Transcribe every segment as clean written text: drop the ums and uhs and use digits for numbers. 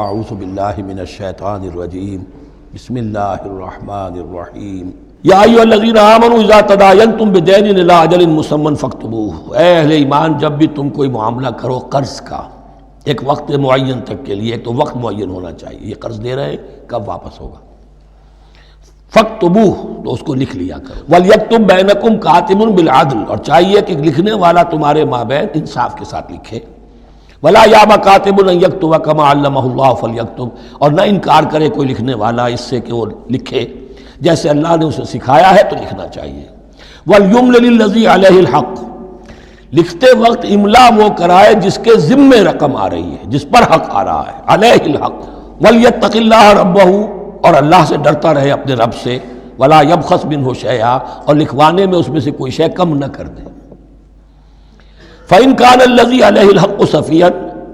اعوذ باللہ من الشیطان الرجیم بسم اللہ الرحمن الرحیم یا ایھا الذین آمنوا اذا تداینتم بدین الی اجل مسمى فاکتبوہ، اے اہل ایمان جب بھی تم کوئی معاملہ کرو قرض کا ایک وقت معین تک کے لیے، تو وقت معین ہونا چاہیے، یہ قرض دے رہے ہیں کب واپس ہوگا، فاکتبوہ تو اس کو لکھ لیا کرو، ولیکتب بینکم کاتب بالعدل، اور چاہیے کہ لکھنے والا تمہارے مابین انصاف کے ساتھ لکھے، ولا یابا کاتب ان یکتب کما علمہ اللہ فلیکتب، اور نہ انکار کرے کوئی لکھنے والا اس سے کہ وہ لکھے جیسے اللہ نے اسے سکھایا ہے، تو لکھنا چاہیے، ولیملل الذی علیہ الحق، لکھتے وقت املا وہ کرائے جس کے ذمے رقم آ رہی ہے، جس پر حق آ رہا ہے، علیہ الحق، ولیتق اللہ ربہ، اور اللہ سے ڈرتا رہے اپنے رب سے، ولا یبخس منہ شیئا، اور لکھوانے میں اس میں سے کوئی شے کم نہ کر دے، فَإِنْ كَانَ الَّذِي عَلَيْهِ الْحَقُّ صَفِيًّا،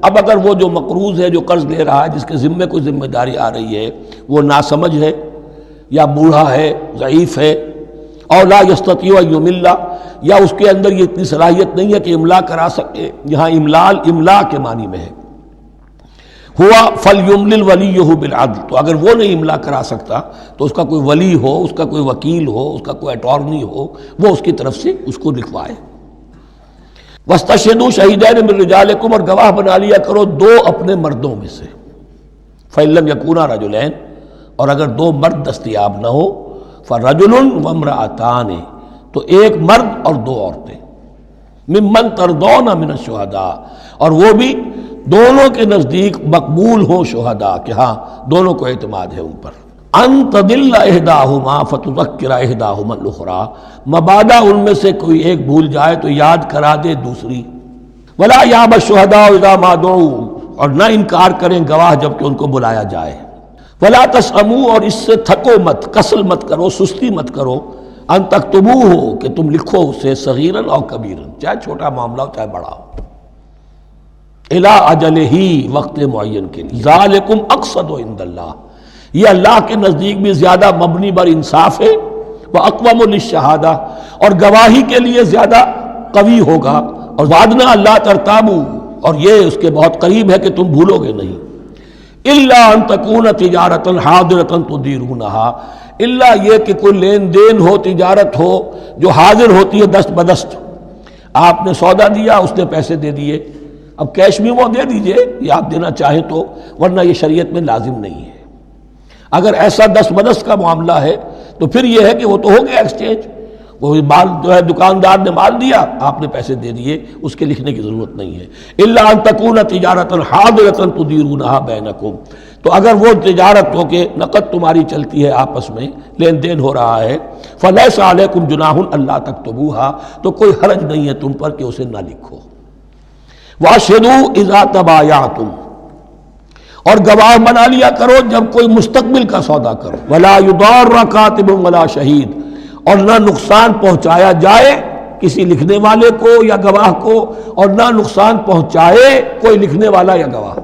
اب اگر وہ جو مقروض ہے، جو قرض لے رہا ہے، جس کے ذمے کوئی ذمہ داری آ رہی ہے، وہ ناسمجھ ہے یا بوڑھا ہے، ضعیف ہے، اور لا يستطيع ان يمل، یا اس کے اندر یہ اتنی صلاحیت نہیں ہے کہ املا کرا سکے، یہاں املا کے معنی میں ہے، ہوا فَلْيُمْلِلْ وَلِيُّهُ بِالْعَدْلِ، تو اگر وہ نہیں املا کرا سکتا تو اس کا کوئی ولی ہو، اس کا کوئی وکیل ہو، اس کا کوئی اٹارنی ہو، وہ اس کی طرف سے اس کو لکھوائے، وَاسْتَشْهِدُوا شَهِیدَینِ مِن رِجَالِکُمْ، اور گواہ بنا لیا کرو دو اپنے مردوں میں سے، فَإِن لَمْ یَکُونَا رَجُلَینِ، اور اگر دو مرد دستیاب نہ ہو، فَرَجُلٌ وَامْرَأَتَانِ، تو ایک مرد اور دو عورتیں، مِمَّن تَرْضَوْنَ مِنَ الشُّہَدَاء، اور وہ بھی دونوں کے نزدیک مقبول ہوں شہداء کہ ہاں دونوں کو اعتماد ہے ان پر، ان تضل احداہما فتذکر احداہما الاخری، مبادا ان میں سے کوئی ایک بھول جائے تو یاد کرا دے دوسری، ولا یاب الشہداء اذا ما دعوا، اور نہ انکار کریں گواہ جب کہ ان کو بلایا جائے، ولا تسأموا، اور اس سے تھکو مت، کسل مت کرو، سستی مت کرو، ان تکتبوہ، کہ تم لکھو اسے، صغیرا او کبیرا، چاہے چھوٹا معاملہ ہو چاہے بڑا ہو، الی اجلہ، وقت معین کے لیے، ذالکم اقسط عند اللہ، یہ اللہ کے نزدیک بھی زیادہ مبنی بر انصاف ہے، وَأَقْوَمُ لِلشَّهَادَةِ، اور گواہی کے لیے زیادہ قوی ہوگا، اور وعدنا اللہ ترتابوا، اور یہ اس کے بہت قریب ہے کہ تم بھولو گے نہیں، اِلَّا أَن تَكُونَ تِجَارَةً حَاضِرَةً تُدِيرُونَهَا، الا یہ کہ کوئی لین دین ہو، تجارت ہو جو حاضر ہوتی ہے دست بدست، آپ نے سودا دیا، اس نے پیسے دے دیے، اب کیش میں وہ دے دیجئے یا آپ دینا چاہیں تو، ورنہ یہ شریعت میں لازم نہیں ہے، اگر ایسا دست بدست کا معاملہ ہے تو پھر یہ ہے کہ وہ تو ہو گیا ایکسچینج، وہ مال جو ہے دکاندار نے مال دیا، آپ نے پیسے دے دیے، اس کے لکھنے کی ضرورت نہیں ہے، الا ان تکون تجارۃ حاضرۃ تدیرونھا بینکم، تو اگر وہ تجارت ہو کہ نقد تمہاری چلتی ہے، آپس میں لین دین ہو رہا ہے، فلیس علیکم جناح الا تکتبوھا، تو کوئی حرج نہیں ہے تم پر کہ اسے نہ لکھو، واشہدوا اذا تبایعتم، اور گواہ بنا لیا کرو جب کوئی مستقبل کا سودا کرو، ولا یضار کاتب ولا شہید، اور نہ نقصان پہنچایا جائے کسی لکھنے والے کو یا گواہ کو، اور نہ نقصان پہنچائے کوئی لکھنے والا یا گواہ،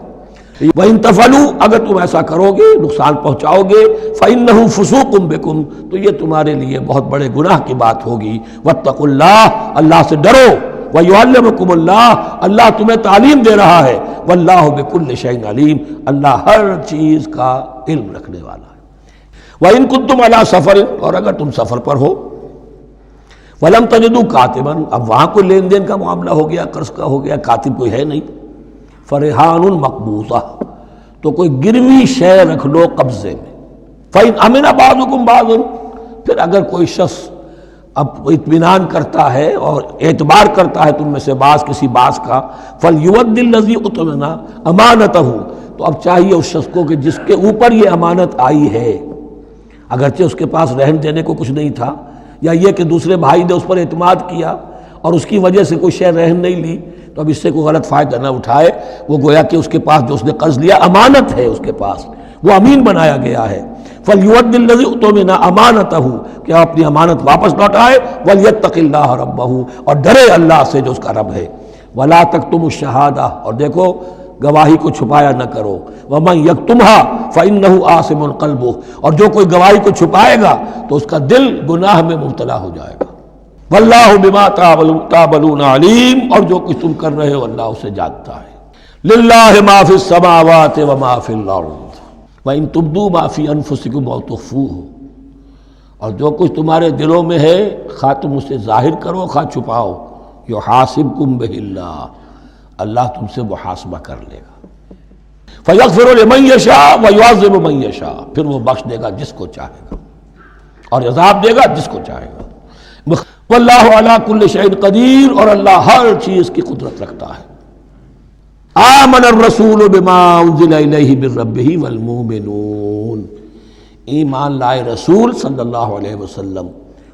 وَإِن تفعلوا، اگر تم ایسا کرو گے، نقصان پہنچاؤ گے، فإنہ فسوق بکم، تو یہ تمہارے لیے بہت بڑے گناہ کی بات ہوگی، واتقوا اللہ، اللہ سے ڈرو، وَيُعَلِّمُكُمُ اللَّهُ، اللہ تمہیں تعلیم دے رہا ہے، وَاللَّهُ بِكُلِّ شَيْءٍ عَلِيمٌ، اللہ ہر چیز کا علم رکھنے والا ہے، وَإِن كُنتُمْ عَلَىٰ سَفَرٍ، اور اگر تم سفر پر ہو، وَلَمْ تَجِدُوا كَاتِبًا، اب وہاں کوئی لین دین کا معاملہ ہو گیا، قرض کا ہو گیا، کاتب کوئی ہے نہیں، فَرِحَانٌ مَقْبُوضَةٌ، تو کوئی گروی شے رکھ لو قبضے میں، فَإِنْ أَمِنَ بَعْضُكُمْ بَعْضًا، پھر اگر کوئی شخص اب اطمینان کرتا ہے اور اعتبار کرتا ہے تم میں سے بعض کسی بعض کا، فَلْيُؤَدِّ الَّذِي اؤْتُمِنَ أَمَانَتَهُ، تو اب چاہیے اس شخص کو کہ جس کے اوپر یہ امانت آئی ہے، اگرچہ اس کے پاس رہن دینے کو کچھ نہیں تھا، یا یہ کہ دوسرے بھائی نے اس پر اعتماد کیا اور اس کی وجہ سے کوئی شے رہن نہیں لی، تو اب اس سے کوئی غلط فائدہ نہ اٹھائے، وہ گویا کہ اس کے پاس جو اس نے قرض لیا امانت ہے، اس کے پاس وہ امین بنایا گیا ہے، فَلْيُؤَدِّ الَّذِي اؤْتُمِنَ أَمَانَتَهُ، کہ اپنی امانت واپس لوٹائے، وَلْيَتَّقِ اللَّهَ رَبَّهُ، اور ڈرے اللہ سے جو اس کا رب ہے، وَلَا تَكْتُمُوا الشَّهَادَةَ، اور دیکھو گواہی کو چھپایا نہ کرو، وَمَن يَكْتُمْهَا فَإِنَّهُ آثِمٌ قَلْبُهُ، اور جو کوئی گواہی کو چھپائے گا تو اس کا دل گناہ میں مبتلا ہو جائے گا، وَاللَّهُ بِمَا تَعْمَلُونَ عَلِيمٌ، اور جو کچھ تم کر رہے ہو اللہ اسے جانتا ہے، للہ ما فی السماوات وما فی الارض وان تبدوا ما فی انفسکم او تخفوہ، اور جو کچھ تمہارے دلوں میں ہے خواہ تم اسے ظاہر کرو خواہ چھپاؤ، یحاسبکم بہ اللہ، اللہ تم سے محاسبہ کر لے گا۔ فیغفر لمن یشاء ویعذب من یشاء، پھر وہ بخش دے گا جس کو چاہے گا اور عذاب دے گا جس کو چاہے گا۔ واللہ علی کل شیء قدیر، اور اللہ ہر چیز کی قدرت رکھتا ہے۔ آمن الرسول بما انزل الیہ من ربہ والمؤمنون، ایمان لائے رسول صلی اللہ علیہ وسلم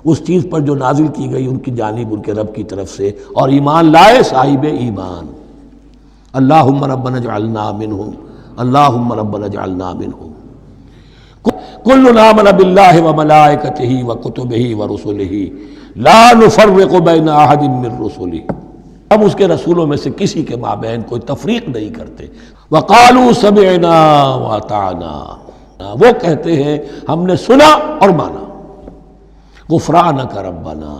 اس چیز پر جو نازل کی گئی ان کی جانب ان کے رب کی طرف سے، اور ایمان لائے صاحب ایمان۔ اللہم ربنا اجعلنا منہم، اللہم ربنا اجعلنا منہم۔ کل آمن باللہ وملائکتہ وکتبہ ورسلہ لا نفرق بین احد من رسلہ، ہم اس کے رسولوں میں سے کسی کے مابین کوئی تفریق نہیں کرتے۔ وقالوا سمعنا واطعنا، وہ کہتے ہیں ہم نے سنا اور مانا۔ غفرانک ربنا،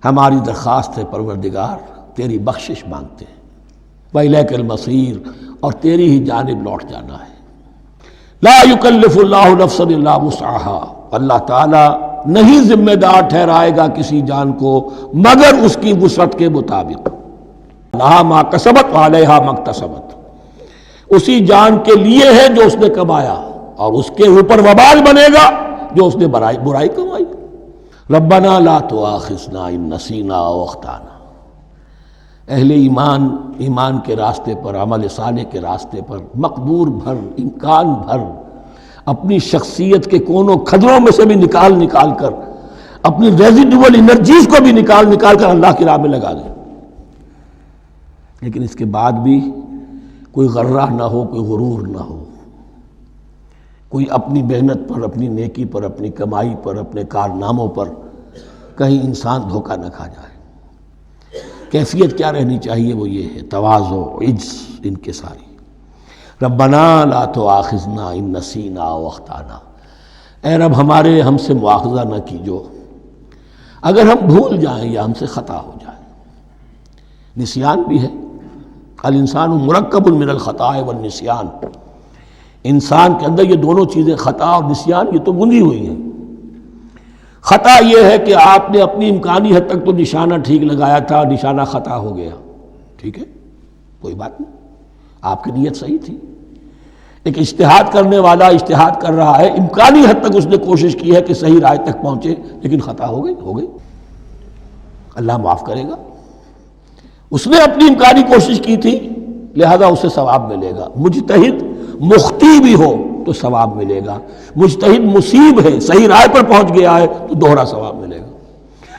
ہماری درخواست ہے پروردگار، تیری بخشش مانگتے ہیں۔ وإلیک المصیر، اور تیری ہی جانب لوٹ جانا ہے۔ لا یکلف اللہ نفسا الا وسعها، اللہ تعالیٰ نہیں ذمہ دار ٹھہرائے گا کسی جان کو مگر اس کی وسعت کے مطابق۔ لہا ما کسبت وعلیہا ما اکتسبت، اسی جان کے لیے ہے جو اس نے کمایا، اور اس کے اوپر وبال بنے گا جو اس نے برائی کمائی۔ ربنا لا تؤاخذنا ان نسینا او اخطانا، اہل ایمان ایمان کے راستے پر، عمل صالح کے راستے پر مقدور بھر، امکان بھر اپنی شخصیت کے کونوں کھدروں میں سے بھی نکال کر، اپنی ریزیڈول انرجیز کو بھی نکال کر اللہ کی راہ میں لگا دیں، لیکن اس کے بعد بھی کوئی غرہ نہ ہو، کوئی غرور نہ ہو، کوئی اپنی محنت پر، اپنی نیکی پر، اپنی کمائی پر، اپنے کارناموں پر کہیں انسان دھوکہ نہ کھا جائے۔ کیفیت کیا رہنی چاہیے؟ وہ یہ ہے تواضع، عجز، انکساری۔ ربنا لا تؤاخذنا ان نسینا او اخطانا، اے رب ہم سے مواخذہ نہ کیجو اگر ہم بھول جائیں یا ہم سے خطا ہو جائے۔ نسیان بھی ہے، الانسان مرکب من الخطاء والنسیان، انسان کے اندر یہ دونوں چیزیں، خطا اور نسیان، یہ تو گنجی ہوئی ہیں۔ خطا یہ ہے کہ آپ نے اپنی امکانی حد تک تو نشانہ ٹھیک لگایا تھا، نشانہ خطا ہو گیا، ٹھیک ہے، کوئی بات نہیں، آپ کی نیت صحیح تھی۔ ایک اجتہاد کرنے والا اجتہاد کر رہا ہے، امکانی حد تک اس نے کوشش کی ہے کہ صحیح رائے تک پہنچے، لیکن خطا ہو گئی، اللہ معاف کرے گا۔ اس نے اپنی امکانی کوشش کی تھی، لہذا اسے ثواب ملے گا۔ مجتہد مخطی بھی ہو تو ثواب ملے گا، مجتہد مصیب ہے، صحیح رائے پر پہنچ گیا ہے تو دوہرا ثواب ملے گا،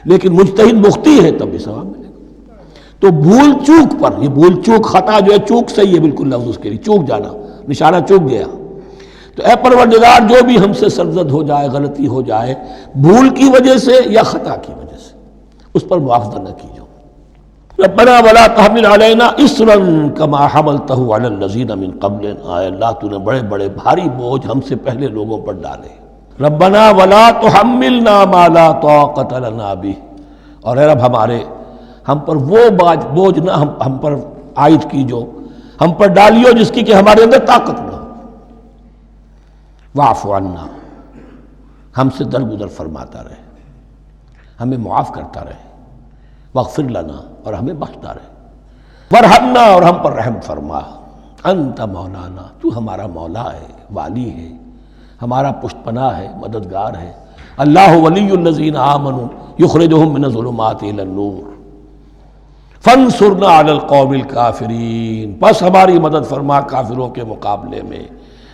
لیکن مجتہد مخطی ہے تب بھی ثواب ملے گا۔ تو بھول چوک پر، یہ بھول چوک، خطا جو ہے چوک صحیح ہے بالکل لفظ اس کے لیے، چوک جانا، نشانہ چوک گیا۔ تو اے پروردگار جو بھی ہم سے سرزد ہو جائے، غلطی ہو جائے، بھول کی وجہ سے یا خطا کی وجہ سے، اس پر مواخذہ نہ کیجو۔ ربنا ولا تحمل علینا اصرا کما حملتہ علی الذین من قبلنا، اے اللہ تو نے بڑے بڑے بھاری بوجھ ہم سے پہلے لوگوں پر ڈالے۔ ربنا ولا تحملنا ما لا طاقت لنا بہ، اور اے رب ہم پر وہ بوجھ نہ ہم پر عائد کیجو، ہم پر ڈالیو جس کی کہ ہمارے اندر طاقت نہ ہو۔ واعف عنا، ہم سے درگزر فرماتا رہے، ہمیں معاف کرتا رہے۔ واغفر لنا، اور ہمیں بخشتا رہے۔ ورحمنا، اور ہم پر رحم فرما۔ انت مولانا، تو ہمارا مولا ہے، والی ہے، ہمارا پشت پناہ ہے، مددگار ہے۔ اللہ ولی الذین آمنوا یخرجہم من الظلمات الی النور فانصرنا علی القوم الکافرین، بس ہماری مدد فرما کافروں کے مقابلے میں۔